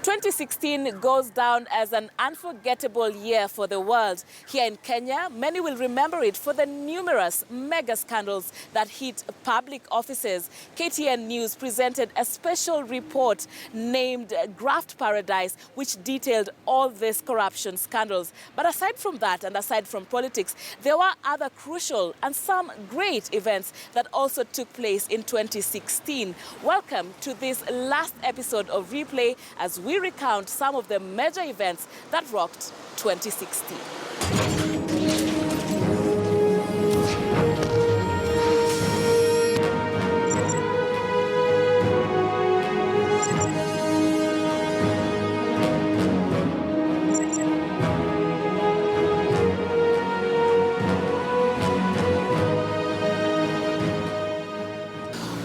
2016 goes down as an unforgettable year for the world. Here in Kenya, many will remember it for the numerous mega scandals that hit public offices. KTN News presented a special report named Graft Paradise, which detailed all these corruption scandals. But aside from that, and aside from politics, there were other crucial and some great events that also took place in 2016. Welcome to this last episode of Replay as we recount some of the major events that rocked 2016.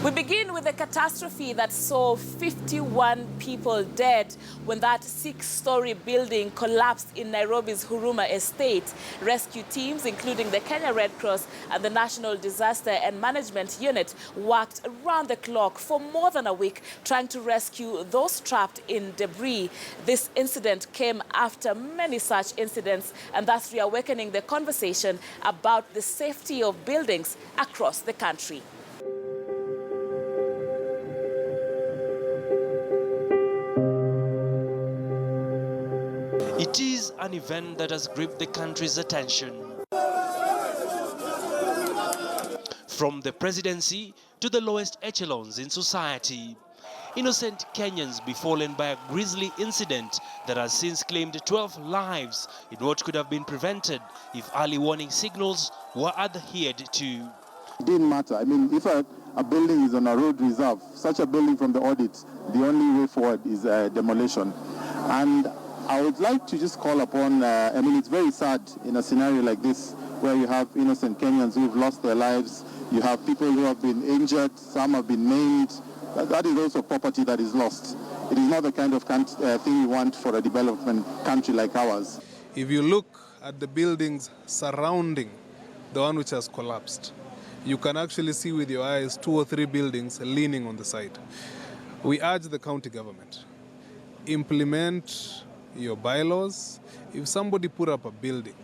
We begin with a catastrophe that saw 51 people dead when that 6-story building collapsed in Nairobi's Huruma estate. Rescue teams, including the Kenya Red Cross and the National Disaster and Management Unit, worked around the clock for more than a week trying to rescue those trapped in debris. This incident came after many such incidents and thus reawakening the conversation about the safety of buildings across the country. It is an event that has gripped the country's attention. From the presidency to the lowest echelons in society, innocent Kenyans befallen by a grisly incident that has since claimed 12 lives in what could have been prevented if early warning signals were adhered to. It didn't matter. I mean, if a building is on a road reserve, such a building from the audit, the only way forward is demolition. And I would like to just call upon, I mean, it's very sad in a scenario like this where you have innocent Kenyans who've lost their lives, you have people who have been injured, some have been maimed. That is also property that is lost. It is not the kind of thing we want for a development country like ours. If you look at the buildings surrounding the one which has collapsed, you can actually see with your eyes 2 or 3 buildings leaning on the side. We urge the county government, implement your bylaws. If somebody put up a building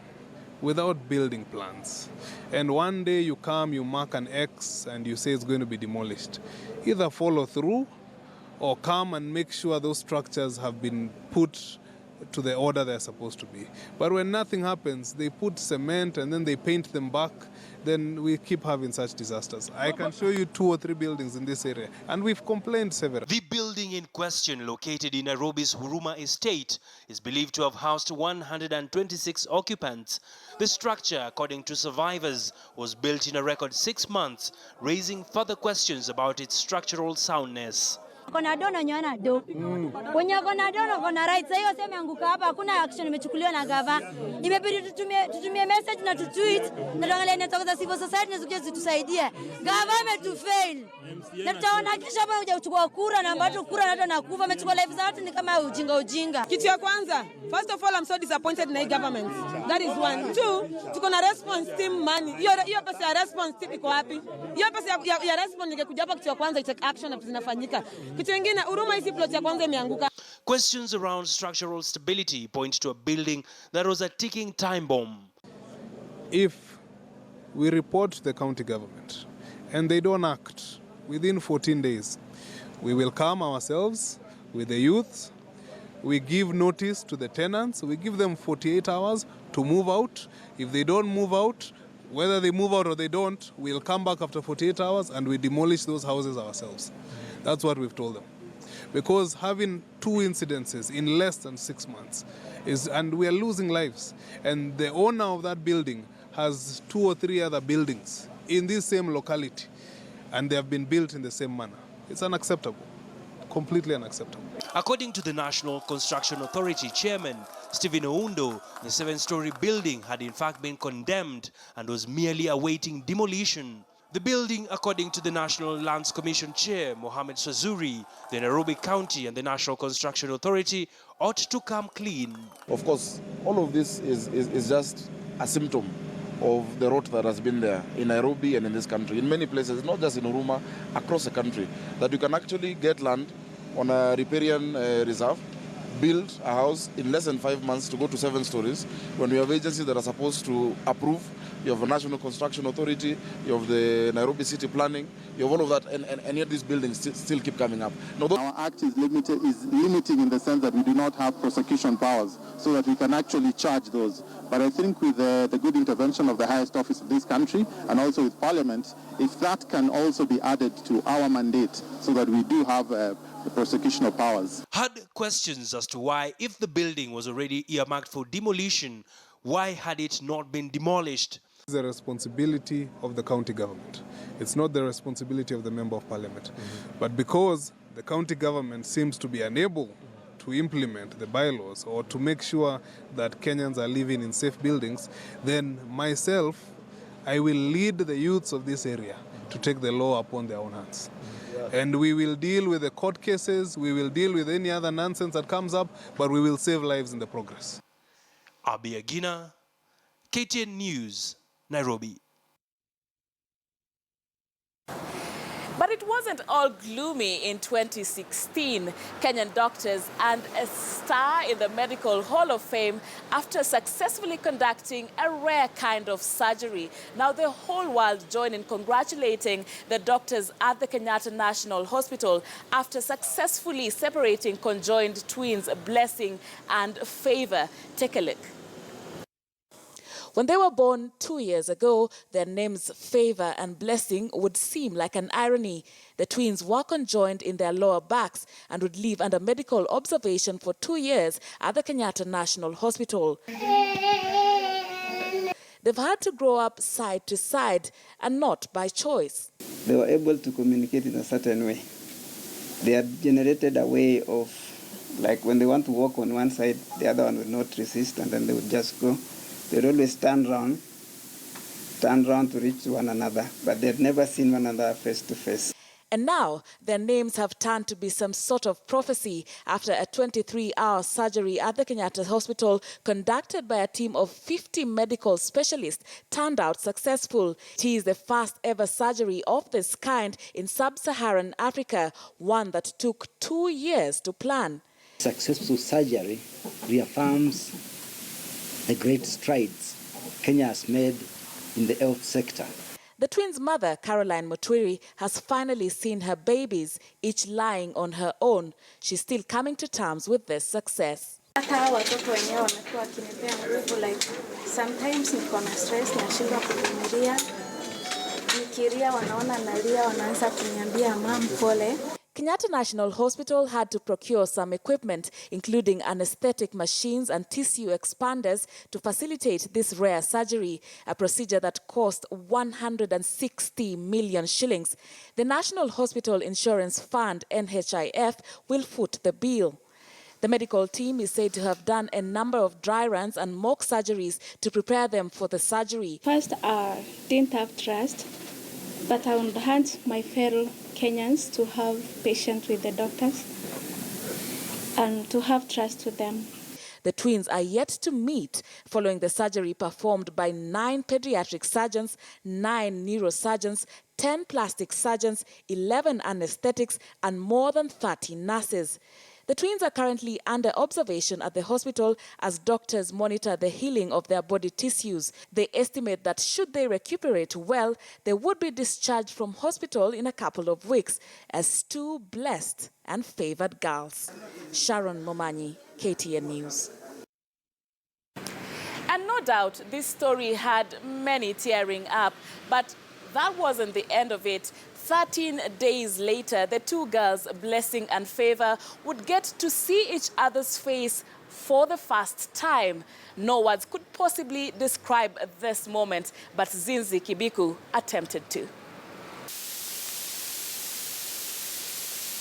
without building plans, and one day you come, you mark an X and you say it's going to be demolished, either follow through or come and make sure those structures have been put to the order they're supposed to be. But when nothing happens, they put cement and then they paint them back, then we keep having such disasters. I can show you 2 or 3 buildings in this area, and we've complained several. The building in question, located in Nairobi's Huruma estate, is believed to have housed 126 occupants. The structure, according to survivors, was built in a record 6 months, raising further questions about its structural soundness. Kona dono nyana do. Kwenye kona dono kona right. Sasa hiyo sema anguka hapa, hakuna action imechukuliwa na gava. Imebidi tutumie message na tutweet na tuangalie network za civil society zikuja zitusaidie. Gava imetufail. Na tutaona kisha hapa huja kuchukua kura na watu kura na watu nakufa, amechukua life za watu ni kama ujinga. Kitu ya kwanza, first of all, I'm so disappointed in the government. That is one. 2, tuko na response team money. Hiyo pesa ya response team iko wapi? Hiyo pesa ya response ingekuja hapa, kitu ya kwanza take action na zinafanyika. Questions around structural stability point to a building that was a ticking time bomb. If we report to the county government and they don't act within 14 days, we will come ourselves with the youth. We give notice to the tenants. We give them 48 hours to move out. If they don't move out, whether they move out or they don't, we'll come back after 48 hours and we demolish those houses ourselves. That's what we've told them. Because having 2 incidences in less than 6 months and we are losing lives. And the owner of that building has 2 or 3 other buildings in this same locality, and they have been built in the same manner. It's unacceptable, completely unacceptable. According to the National Construction Authority chairman, Stephen Oundo, the 7-story building had in fact been condemned and was merely awaiting demolition. The building, according to the National Lands Commission Chair, Mohamed Swazuri, the Nairobi County and the National Construction Authority ought to come clean. Of course, all of this is just a symptom of the rot that has been there in Nairobi and in this country. In many places, not just in Huruma, across the country, that you can actually get land on a riparian reserve build a house in less than 5 months to go to 7 stories, when we have agencies that are supposed to approve. You have a National Construction Authority, you have the Nairobi City Planning, you have all of that, and yet these buildings still keep coming up. Now, our act is limiting in the sense that we do not have prosecution powers so that we can actually charge those. But I think with the good intervention of the highest office of this country and also with Parliament, if that can also be added to our mandate so that we do have the prosecutional powers. Had questions as to why, if the building was already earmarked for demolition, why had it not been demolished? It's the responsibility of the county government. It's not the responsibility of the Member of Parliament. But because the county government seems to be unable to implement the bylaws or to make sure that Kenyans are living in safe buildings, then myself, I will lead the youths of this area to take the law upon their own hands. And we will deal with the court cases, we will deal with any other nonsense that comes up, but we will save lives in the progress. Abi Agina, KTN News, Nairobi. But it wasn't all gloomy in 2016. Kenyan doctors earned a star in the Medical Hall of Fame after successfully conducting a rare kind of surgery. Now the whole world joined in congratulating the doctors at the Kenyatta National Hospital after successfully separating conjoined twins Blessing and Favor. Take a look. When they were born 2 years ago, their names Favor and Blessing would seem like an irony. The twins were conjoined in their lower backs and would live under medical observation for 2 years at the Kenyatta National Hospital. They've had to grow up side to side and not by choice. They were able to communicate in a certain way. They had generated a way of, like when they want to walk on one side, the other one would not resist, and then they would just go. They'd always turn around to reach one another, but they'd never seen one another face to face. And now their names have turned to be some sort of prophecy after a 23-hour surgery at the Kenyatta Hospital conducted by a team of 50 medical specialists turned out successful. It is the first ever surgery of this kind in sub-Saharan Africa, one that took 2 years to plan. Successful surgery reaffirms the great strides Kenya has made in the health sector. The twins' mother, Caroline Mutwiri, has finally seen her babies, each lying on her own. She's still coming to terms with this success. Sometimes niko na stress, nashindwa kuvumilia. Nikilia wanaona nalia, wanaanza kuniambia mama pole. Kenyatta National Hospital had to procure some equipment, including anesthetic machines and tissue expanders to facilitate this rare surgery, a procedure that cost 160 million shillings. The National Hospital Insurance Fund, NHIF, will foot the bill. The medical team is said to have done a number of dry runs and mock surgeries to prepare them for the surgery. First, I didn't have trust, but I would urge my fellow Kenyans to have patience with the doctors and to have trust with them. The twins are yet to meet following the surgery performed by 9 pediatric surgeons, 9 neurosurgeons, 10 plastic surgeons, 11 anesthetics, and more than 30 nurses. The twins are currently under observation at the hospital as doctors monitor the healing of their body tissues. They estimate that should they recuperate well, they would be discharged from hospital in a couple of weeks as 2 blessed and favored girls. Sharon Momanyi, KTN News. And no doubt this story had many tearing up, but that wasn't the end of it. 13 days later, the 2 girls, Blessing and Favor, would get to see each other's face for the first time. No words could possibly describe this moment, but Zinzi Kibiku attempted to.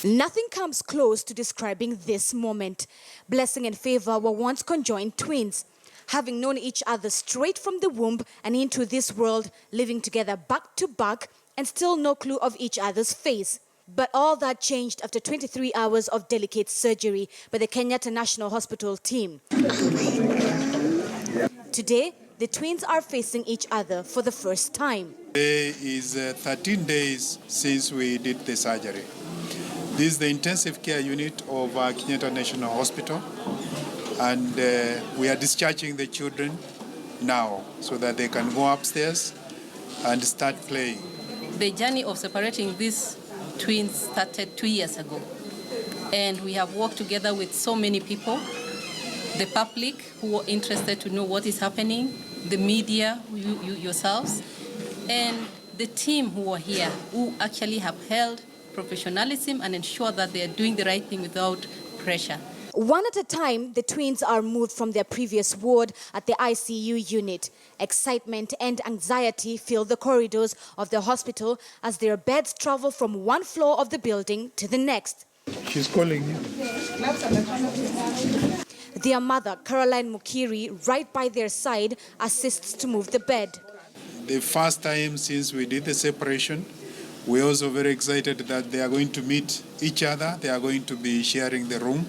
Nothing comes close to describing this moment. Blessing and Favor were once conjoined twins, having known each other straight from the womb and into this world, living together back to back, and still no clue of each other's face. But all that changed after 23 hours of delicate surgery by the Kenyatta National Hospital team. Today, the twins are facing each other for the first time. Today is 13 days since we did the surgery. This is the intensive care unit of Kenyatta National Hospital, and we are discharging the children now so that they can go upstairs and start playing. The journey of separating these twins started 2 years ago, and we have worked together with so many people, the public who are interested to know what is happening, the media, you yourselves, and the team who are here, who actually have held professionalism and ensure that they are doing the right thing without pressure. One at a time, the twins are moved from their previous ward at the ICU unit. Excitement and anxiety fill the corridors of the hospital as their beds travel from one floor of the building to the next. She's calling you. Their mother, Caroline Mukiri, right by their side, assists to move the bed. The first time since we did the separation, we're also very excited that they are going to meet each other. They are going to be sharing the room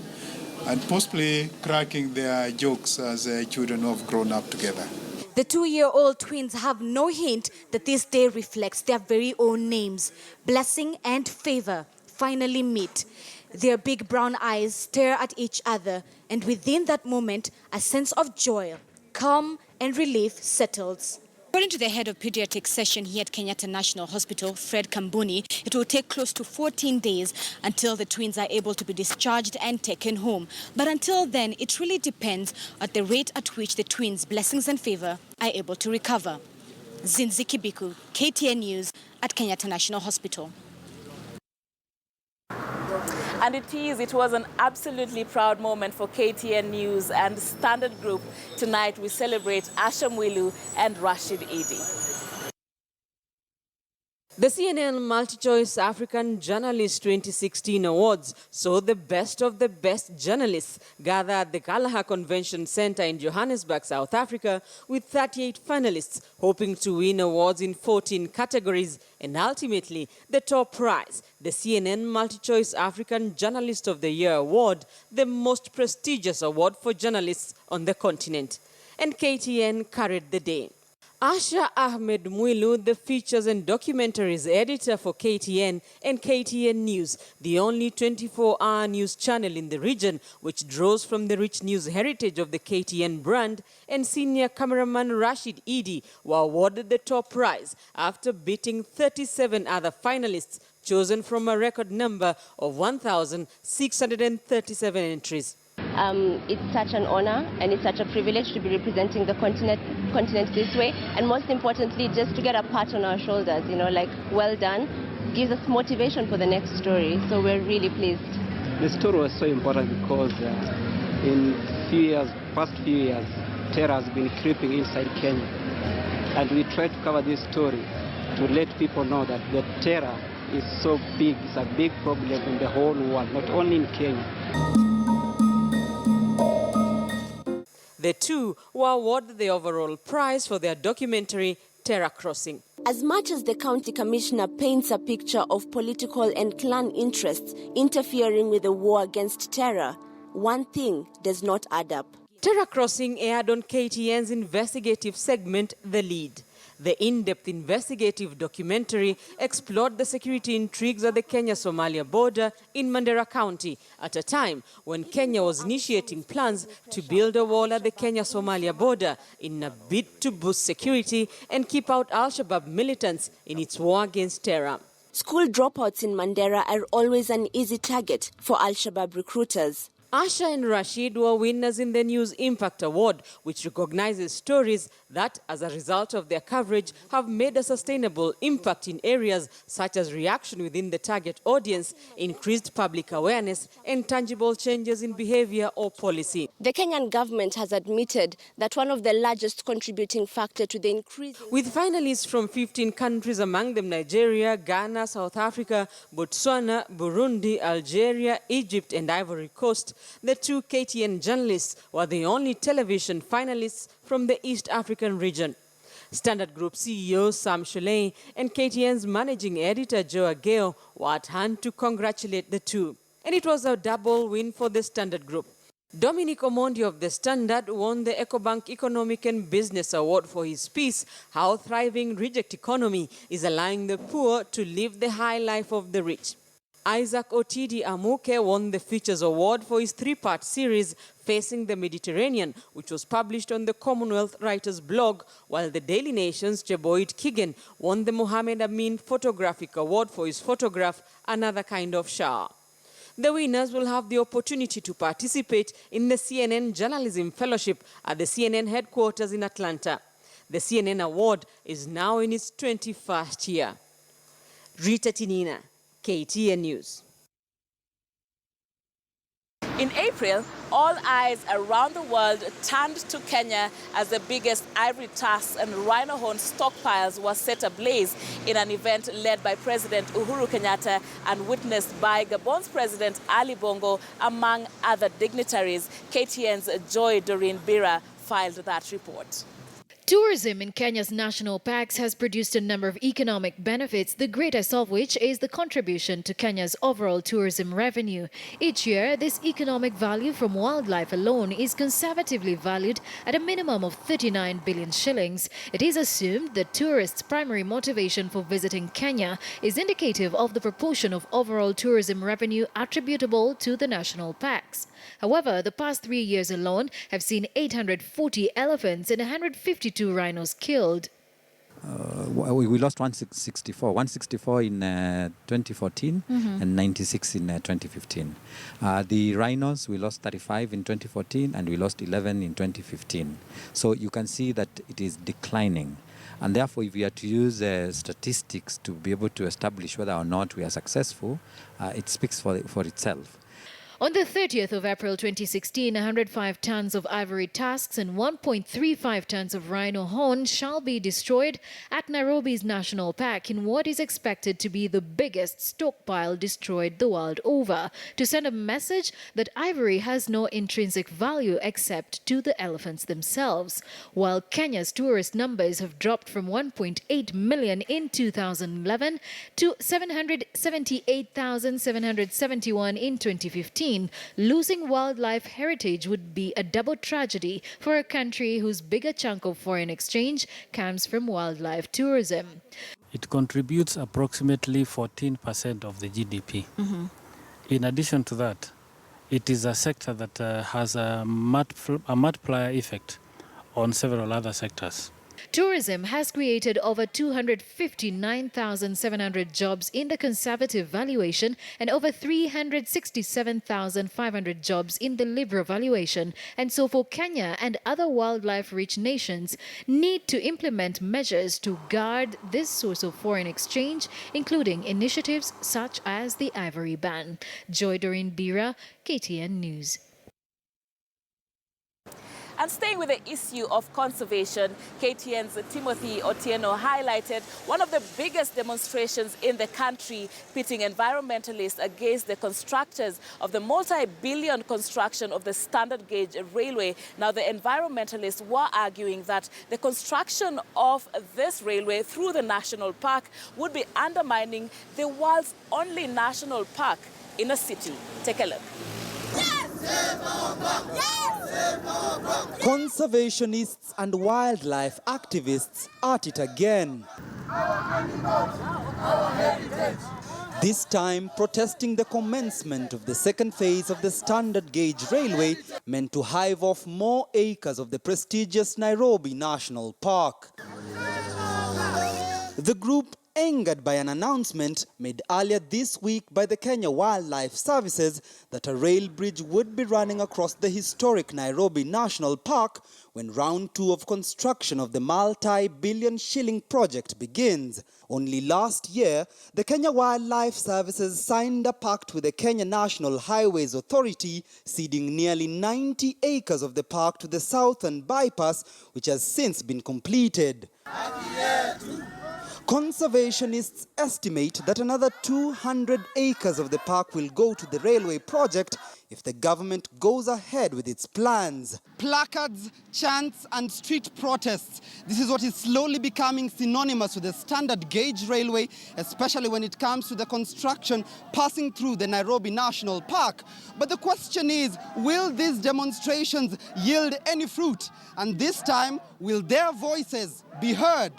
and possibly cracking their jokes as children who have grown up together. The 2-year-old twins have no hint that this day reflects their very own names. Blessing and Favor finally meet. Their big brown eyes stare at each other, and within that moment, a sense of joy, calm and relief settles. According to the head of pediatric section here at Kenyatta National Hospital, Fred Kambuni, it will take close to 14 days until the twins are able to be discharged and taken home. But until then, it really depends at the rate at which the twins, Blessings and Favor, are able to recover. Zinzi Kibiku, KTN News at Kenyatta National Hospital. And it was an absolutely proud moment for KTN News and Standard Group. Tonight we celebrate Asha Mwilu and Rashid Idi. The CNN MultiChoice African Journalist 2016 Awards saw the best of the best journalists gather at the Kalaha Convention Center in Johannesburg, South Africa, with 38 finalists hoping to win awards in 14 categories and ultimately the top prize, the CNN MultiChoice African Journalist of the Year Award, the most prestigious award for journalists on the continent. And KTN carried the day. Asha Ahmed Mwilu, the features and documentaries editor for KTN and KTN News, the only 24-hour news channel in the region which draws from the rich news heritage of the KTN brand, and senior cameraman Rashid Idi were awarded the top prize after beating 37 other finalists chosen from a record number of 1,637 entries. It's such an honor and it's such a privilege to be representing the continent this way, and most importantly just to get a pat on our shoulders, like well done, gives us motivation for the next story, so we're really pleased. The story was so important because in past few years terror has been creeping inside Kenya, and we try to cover this story to let people know that the terror is so big, it's a big problem in the whole world, not only in Kenya. The two were awarded the overall prize for their documentary, Terror Crossing. As much as the county commissioner paints a picture of political and clan interests interfering with the war against terror, one thing does not add up. Terror Crossing aired on KTN's investigative segment, The Lead. The in-depth investigative documentary explored the security intrigues at the Kenya-Somalia border in Mandera County at a time when Kenya was initiating plans to build a wall at the Kenya-Somalia border in a bid to boost security and keep out Al-Shabaab militants in its war against terror. School dropouts in Mandera are always an easy target for Al-Shabaab recruiters. Asha and Rashid were winners in the News Impact Award, which recognizes stories that, as a result of their coverage, have made a sustainable impact in areas such as reaction within the target audience, increased public awareness, and tangible changes in behavior or policy. The Kenyan government has admitted that one of the largest contributing factors to the increase... With finalists from 15 countries, among them Nigeria, Ghana, South Africa, Botswana, Burundi, Algeria, Egypt, and Ivory Coast, the two KTN journalists were the only television finalists from the East African region. Standard Group CEO Sam Shuley and KTN's managing editor Joe Ageo were at hand to congratulate the two. And it was a double win for the Standard Group. Dominic Omondi of the Standard won the EcoBank Economic and Business Award for his piece, How Thriving Reject Economy is Allowing the Poor to Live the High Life of the Rich. Isaac Otidi Amuke won the Features Award for his 3-part series Facing the Mediterranean, which was published on the Commonwealth Writers blog, while the Daily Nation's Jeboit Kigen won the Mohammed Amin Photographic Award for his photograph Another Kind of Shower. The winners will have the opportunity to participate in the CNN Journalism Fellowship at the CNN headquarters in Atlanta. The CNN Award is now in its 21st year. Rita Tinina, KTN News. In April, all eyes around the world turned to Kenya as the biggest ivory tusks and rhino horn stockpiles were set ablaze in an event led by President Uhuru Kenyatta and witnessed by Gabon's President Ali Bongo, among other dignitaries. KTN's Joy Doreen Bira filed that report. Tourism in Kenya's national parks has produced a number of economic benefits, the greatest of which is the contribution to Kenya's overall tourism revenue. Each year, this economic value from wildlife alone is conservatively valued at a minimum of 39 billion shillings. It is assumed that tourists' primary motivation for visiting Kenya is indicative of the proportion of overall tourism revenue attributable to the national parks. However, the past 3 years alone have seen 840 elephants and 152 rhinos killed. We lost 164 in 2014 and 96 in 2015. The rhinos, we lost 35 in 2014 and we lost 11 in 2015. So you can see that it is declining. And therefore, if we are to use statistics to be able to establish whether or not we are successful, it speaks for itself. On the 30th of April 2016, 105 tons of ivory tusks and 1.35 tons of rhino horn shall be destroyed at Nairobi's National Park in what is expected to be the biggest stockpile destroyed the world over, to send a message that ivory has no intrinsic value except to the elephants themselves. While Kenya's tourist numbers have dropped from 1.8 million in 2011 to 778,771 in 2015, losing wildlife heritage would be a double tragedy for a country whose bigger chunk of foreign exchange comes from wildlife tourism. It contributes approximately 14% of the GDP. In addition to that, it is a sector that has a multiplier effect on several other sectors. Tourism has created over 259,700 jobs in the conservative valuation and over 367,500 jobs in the liberal valuation. And so for Kenya and other wildlife-rich nations need to implement measures to guard this source of foreign exchange, including initiatives such as the ivory ban. Joy Doreen Bira, KTN News. And staying with the issue of conservation, KTN's Timothy Otieno highlighted one of the biggest demonstrations in the country, pitting environmentalists against the constructors of the multi-billion construction of the standard gauge railway. Now, the environmentalists were arguing that the construction of this railway through the national park would be undermining the world's only national park in a city. Take a look. Conservationists and wildlife activists at it again. This time protesting the commencement of the second phase of the standard gauge railway meant to hive off more acres of the prestigious Nairobi National Park. The group, angered by an announcement made earlier this week by the Kenya Wildlife Services that a rail bridge would be running across the historic Nairobi National Park when round 2 of construction of the multi-billion shilling project begins. Only last year, the Kenya Wildlife Services signed a pact with the Kenya National Highways Authority, ceding nearly 90 acres of the park to the southern bypass, which has since been completed. Conservationists estimate that another 200 acres of the park will go to the railway project if the government goes ahead with its plans. Placards, chants and street protests. This is what is slowly becoming synonymous with the standard gauge railway, especially when it comes to the construction passing through the Nairobi National Park. But the question is, will these demonstrations yield any fruit? And this time, will their voices be heard?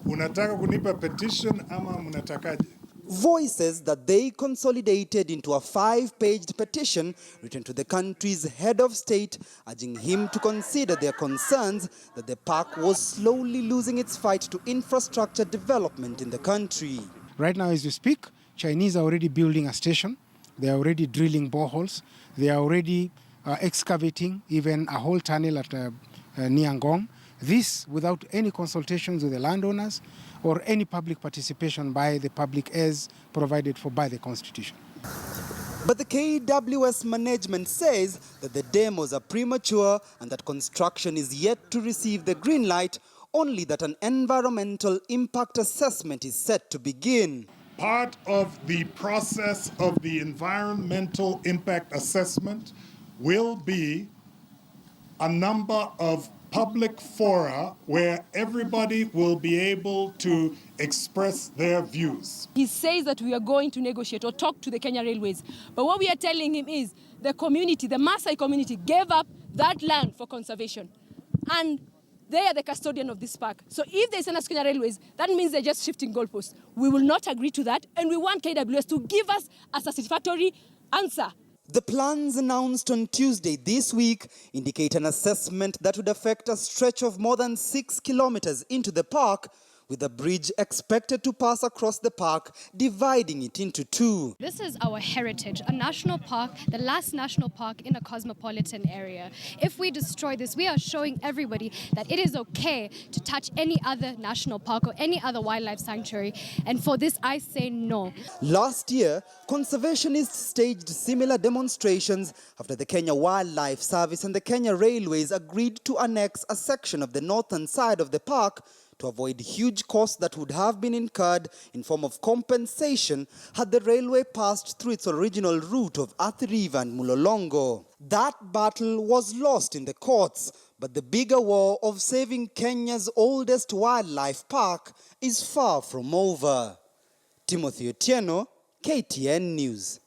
Unataka kunipa petition ama mnatakaje? Voices that they consolidated into a 5-page petition written to the country's head of state, urging him to consider their concerns that the park was slowly losing its fight to infrastructure development in the country. Right now, as we speak, Chinese are already building a station. They are already drilling boreholes. They are already excavating even a whole tunnel at Niangong. This without any consultations with the landowners or any public participation by the public as provided for by the Constitution. But the KWS management says that the demos are premature and that construction is yet to receive the green light, only that an environmental impact assessment is set to begin. Part of the process of the environmental impact assessment will be a number of public fora where everybody will be able to express their views. He says that we are going to negotiate or talk to the Kenya Railways. But what we are telling him is the community, the Maasai community, gave up that land for conservation. And they are the custodian of this park. So if they send us Kenya Railways, that means they're just shifting goalposts. We will not agree to that, and we want KWS to give us a satisfactory answer. The plans announced on Tuesday this week indicate an assessment that would affect a stretch of more than 6 kilometers into the park, with a bridge expected to pass across the park, dividing it into two. This is our heritage, a national park, the last national park in a cosmopolitan area. If we destroy this, we are showing everybody that it is okay to touch any other national park or any other wildlife sanctuary. And for this, I say no. Last year, conservationists staged similar demonstrations after the Kenya Wildlife Service and the Kenya Railways agreed to annex a section of the northern side of the park to avoid huge costs that would have been incurred in form of compensation had the railway passed through its original route of Athi River and Mulolongo. That battle was lost in the courts, but the bigger war of saving Kenya's oldest wildlife park is far from over. Timothy Otieno, KTN News.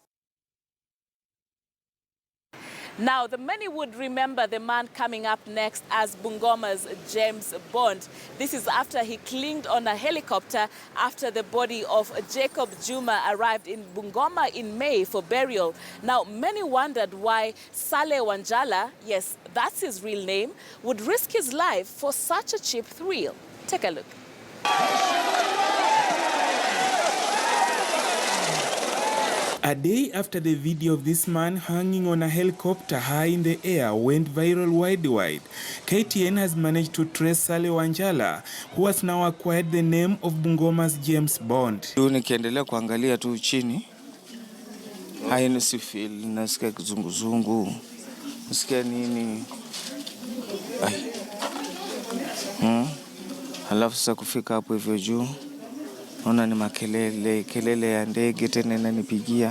Now, the many would remember the man coming up next as Bungoma's James Bond. This is after he clinged on a helicopter after the body of Jacob Juma arrived in Bungoma in May for burial. Now, many wondered why Saleh Wanjala, yes, that's his real name, would risk his life for such a cheap thrill. Take a look. A day after the video of this man hanging on a helicopter high in the air went viral worldwide, KTN has managed to trace Saleh Wanjala, who has now acquired the name of Bungoma's James Bond. Nikiendelea kuangalia tu chini, haina sifil, nasikia kizunguzungu, nasikia nini. Halafu sasa kufika hapo hivyo juu.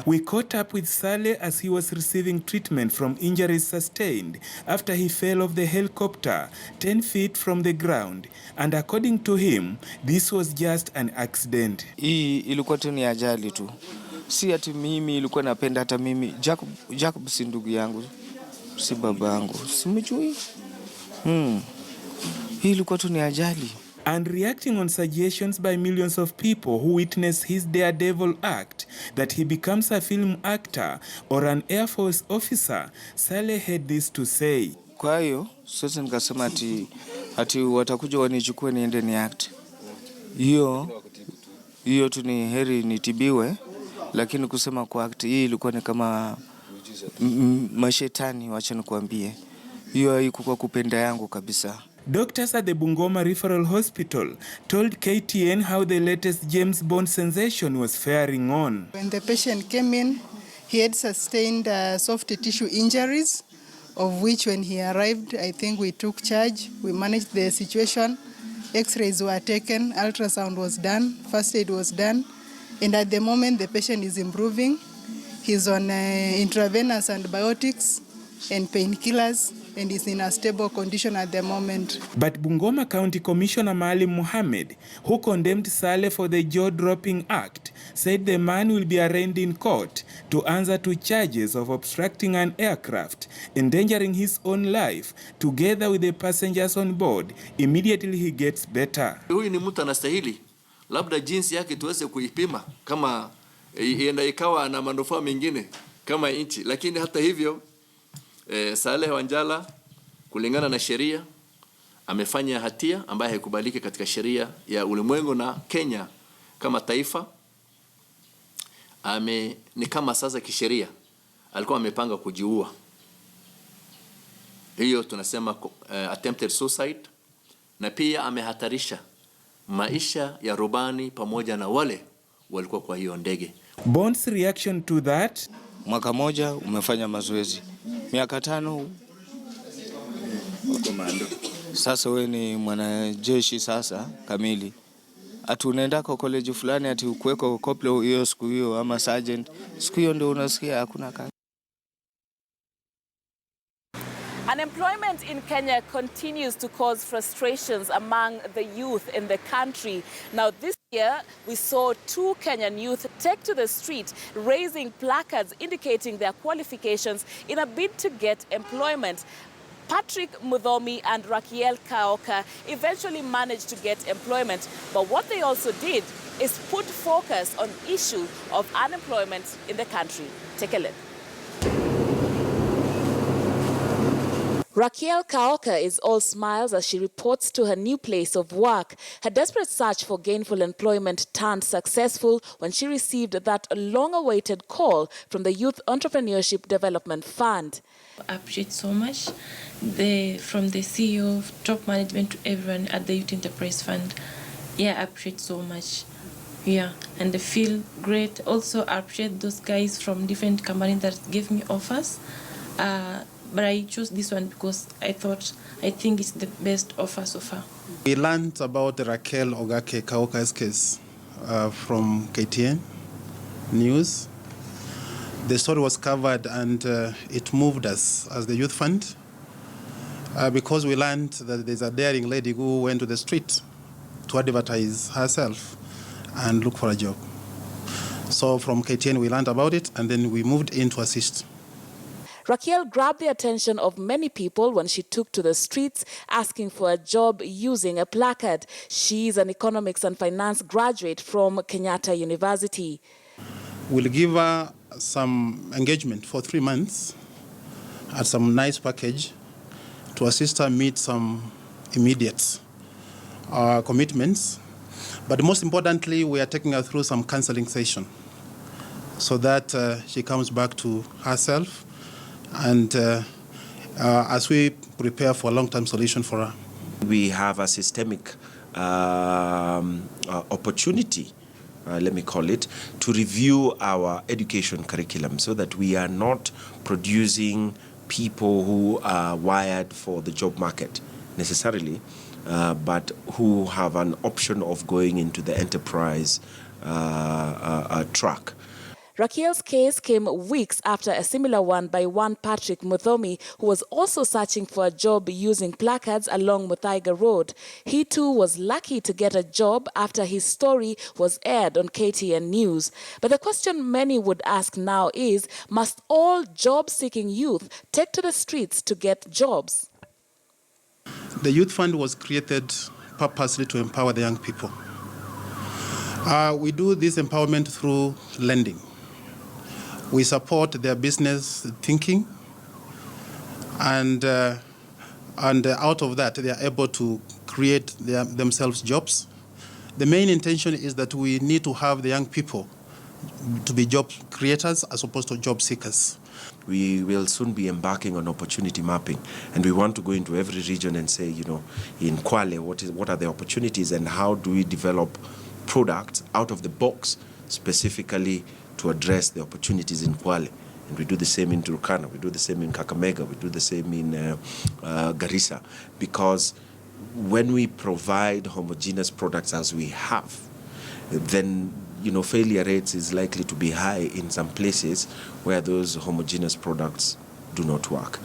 We caught up with Saleh as he was receiving treatment from injuries sustained after he fell off the helicopter 10 feet from the ground. And according to him, this was just an accident. Hii ilikuwa tu ni ajali tu. Si ati mimi ilikuwa napenda hata mimi. Jacob si ndugu yangu. Si babangu. Simjui. Hii ilikuwa tu ni ajali. And reacting on suggestions by millions of people who witnessed his daredevil act that he becomes a film actor or an Air Force officer, Saleh had this to say. Kwa hiyo, sasa nikasema ati watakuja wanichukue niende ni act. Hiyo tu ni heri nitibiwe, lakini kusema kwa act hii ilikuwa ni kama mashetani, wacha nikuambie. Hiyo haikuwa kupenda yangu kabisa. Doctors at the Bungoma Referral Hospital told KTN how the latest James Bond sensation was faring on. When the patient came in, he had sustained soft tissue injuries, of which when he arrived, I think we took charge. We managed the situation. X-rays were taken, ultrasound was done, first aid was done. And at the moment, the patient is improving. He's on intravenous antibiotics and painkillers, and is in a stable condition at the moment. But Bungoma County Commissioner Maalim Mohamed, who condemned Saleh for the jaw-dropping act, said the man will be arraigned in court to answer to charges of obstructing an aircraft, endangering his own life, together with the passengers on board, immediately he gets better. Huyu ni mtu anastahili labda jinsi yake tuweze kuipima kama ikawa na manufaa mengine kama nchi. Lakini hata hivyo Saleh Wanjala kulingana na sheria amefanya hatia ambayo haikubaliki katika sheria ya ulimwengu na Kenya kama taifa. Ni kama sasa kisheria alikuwa amepanga kujiua. Hiyo tunasema attempted suicide, na pia amehatarisha maisha ya rubani pamoja na wale walikuwa kwa hiyo ndege. Bond's reaction to that? Mwaka moja umefanya mazoezi, miaka 5 komando. Sasa we ni mwanajeshi sasa kamili. Ati unaenda kwa college fulani ati ukuweko koplo hiyo siku hiyo ama sergeant, siku hiyo ndio unasikia hakuna kazi. Unemployment in Kenya continues to cause frustrations among the youth in the country. Now, this year, we saw 2 Kenyan youth take to the street, raising placards indicating their qualifications in a bid to get employment. Patrick Muthomi and Rakiel Kaoka eventually managed to get employment, but what they also did is put focus on the issue of unemployment in the country. Take a look. Rakiel Kaoka is all smiles as she reports to her new place of work. Her desperate search for gainful employment turned successful when she received that long-awaited call from the Youth Entrepreneurship Development Fund. I appreciate so much from the CEO, top management to everyone at the Youth Enterprise Fund. Yeah, I appreciate so much. Yeah, and I feel great. Also, I appreciate those guys from different companies that gave me offers. But I chose this one because I think it's the best offer so far. We learned about Raquel Ogake Kaoka's case from KTN News. The story was covered and it moved us as the Youth Fund because we learned that there's a daring lady who went to the street to advertise herself and look for a job. So from KTN we learned about it and then we moved in to assist. Raquel grabbed the attention of many people when she took to the streets asking for a job using a placard. She is an economics and finance graduate from Kenyatta University. We'll give her some engagement for 3 months at some nice package to assist her meet some immediate commitments. But most importantly, we are taking her through some counseling session so that she comes back to herself and as we prepare for a long-term solution for her. We have a systemic opportunity, let me call it, to review our education curriculum so that we are not producing people who are wired for the job market necessarily, but who have an option of going into the enterprise track. Raquel's case came weeks after a similar one by one Patrick Muthomi, who was also searching for a job using placards along Muthaiga Road. He too was lucky to get a job after his story was aired on KTN News. But the question many would ask now is, must all job-seeking youth take to the streets to get jobs? The Youth Fund was created purposely to empower the young people. We do this empowerment through lending. We support their business thinking, and out of that, they are able to create themselves jobs. The main intention is that we need to have the young people to be job creators as opposed to job seekers. We will soon be embarking on opportunity mapping, and we want to go into every region and say, you know, in Kwale, what are the opportunities and how do we develop products out of the box specifically to address the opportunities in Kwale. And we do the same in Turkana, we do the same in Kakamega, we do the same in Garissa, because when we provide homogeneous products as we have, then failure rates is likely to be high in some places where those homogeneous products do not work.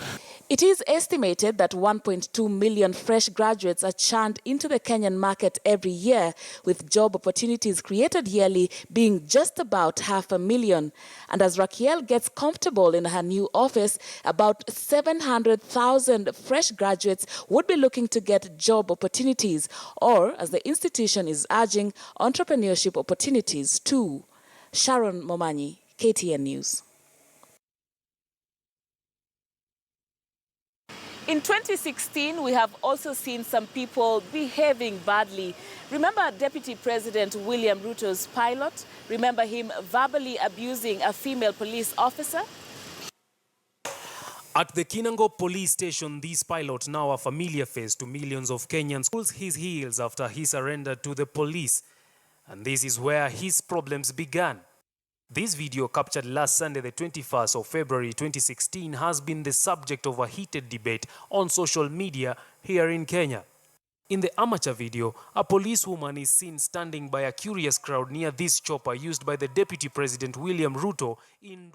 It is estimated that 1.2 million fresh graduates are churned into the Kenyan market every year, with job opportunities created yearly being just about 500,000. And as Raquel gets comfortable in her new office, about 700,000 fresh graduates would be looking to get job opportunities, or, as the institution is urging, entrepreneurship opportunities too. Sharon Momanyi, KTN News. In 2016, we have also seen some people behaving badly. Remember Deputy President William Ruto's pilot? Remember him verbally abusing a female police officer? At the Kinango police station, this pilot, now a familiar face to millions of Kenyans, pulls his heels after he surrendered to the police. And this is where his problems began. This video, captured last Sunday, the 21st of February 2016, has been the subject of a heated debate on social media here in Kenya. In the amateur video, a policewoman is seen standing by a curious crowd near this chopper used by the Deputy President William Ruto in